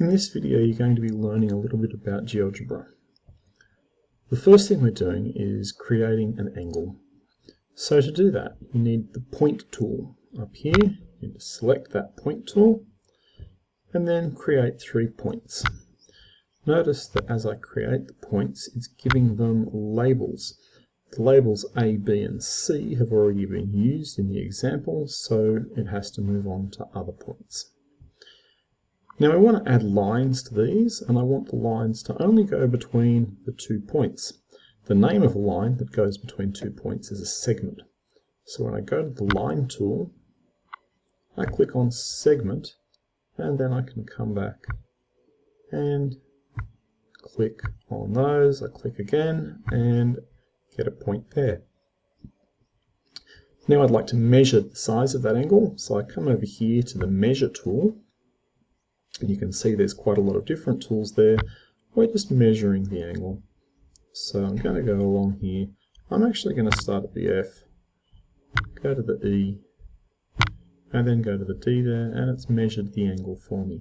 In this video you're going to be learning a little bit about GeoGebra. The first thing we're doing is creating an angle. So to do that you need the point tool up here. You need to select that point tool and then create 3 points. Notice that as I create the points it's giving them labels. The labels A, B and C have already been used in the example, so it has to move on to other points. Now I want to add lines to these, and I want the lines to only go between the 2 points. The name of a line that goes between 2 points is a segment. So when I go to the line tool, I click on segment, and then I can come back and click on those. I click again and get a point there. Now I'd like to measure the size of that angle, so I come over here to the measure tool. And you can see there's quite a lot of different tools there. We're just measuring the angle. So I'm going to go along here. I'm actually going to start at the F, go to the E, and then go to the D there, and it's measured the angle for me.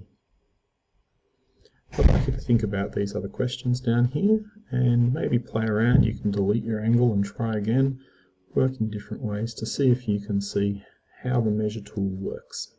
I'd like you to think about these other questions down here, and maybe play around. You can delete your angle and try again, work in different ways to see if you can see how the measure tool works.